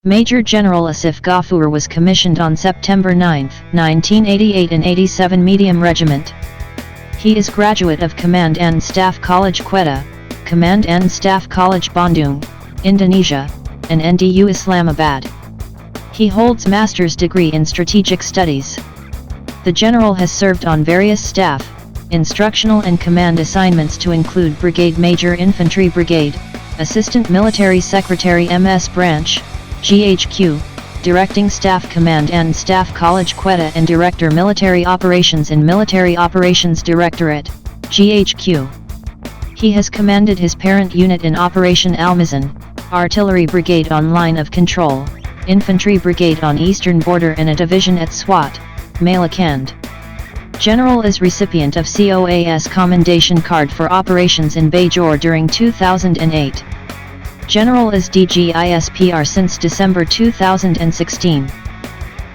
Major General Asif Ghafoor was commissioned on September 9, 1988 in 87 Medium Regiment. He is graduate of Command and Staff College Quetta, Command and Staff College Bandung, Indonesia, and NDU Islamabad. He holds master's degree in strategic studies. The general has served on various staff, instructional and command assignments to include Brigade Major Infantry Brigade, Assistant Military Secretary MS Branch, GHQ, Directing Staff Command and Staff College Quetta and Director Military Operations in Military Operations Directorate, GHQ. He has commanded his parent unit in Operation Almazan, Artillery Brigade on Line of Control, Infantry Brigade on Eastern Border and a division at Swat, Malakand. General is recipient of COAS Commendation Card for operations in Bajor during 2008. General is DG ISPR since December 2016.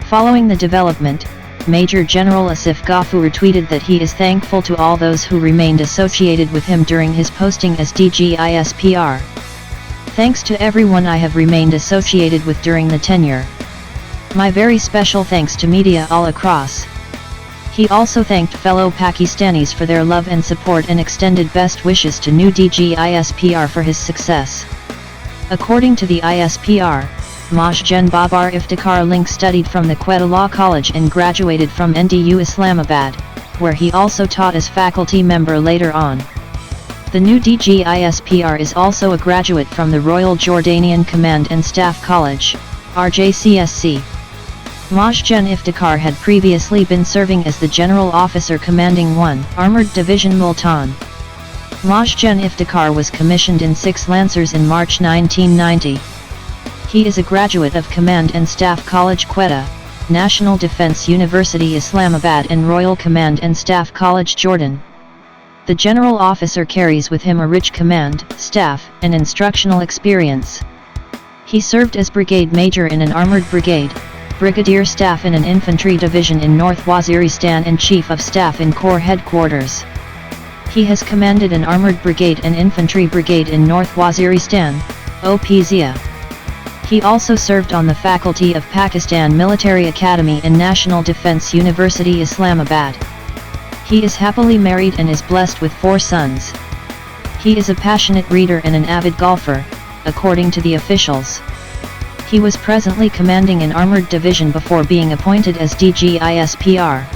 Following the development, Major General Asif Ghafoor tweeted that he is thankful to all those who remained associated with him during his posting as DG ISPR. Thanks to everyone I have remained associated with during the tenure. My very special thanks to media all across. He also thanked fellow Pakistanis for their love and support and extended best wishes to new DG ISPR for his success. According to the ISPR, Mahjan Babar Iftikhar Link studied from the Quetta Law College and graduated from NDU Islamabad, where he also taught as faculty member later on. The new DG ISPR is also a graduate from the Royal Jordanian Command and Staff College, RJCSC. Mahjan Iftikhar had previously been serving as the General Officer commanding 1 Armored Division Multan. Mahjan Iftikhar was commissioned in 6 Lancers in March 1990. He is a graduate of Command and Staff College Quetta, National Defense University Islamabad and Royal Command and Staff College Jordan. The General Officer carries with him a rich command, staff, and instructional experience. He served as Brigade Major in an Armored Brigade, Brigadier Staff in an Infantry Division in North Waziristan and Chief of Staff in Corps Headquarters. He has commanded an Armored Brigade and Infantry Brigade in North Waziristan, OPZIA. He also served on the faculty of Pakistan Military Academy and National Defense University Islamabad. He is happily married and is blessed with 4 sons. He is a passionate reader and an avid golfer, according to the officials. He was presently commanding an armored division before being appointed as DG ISPR.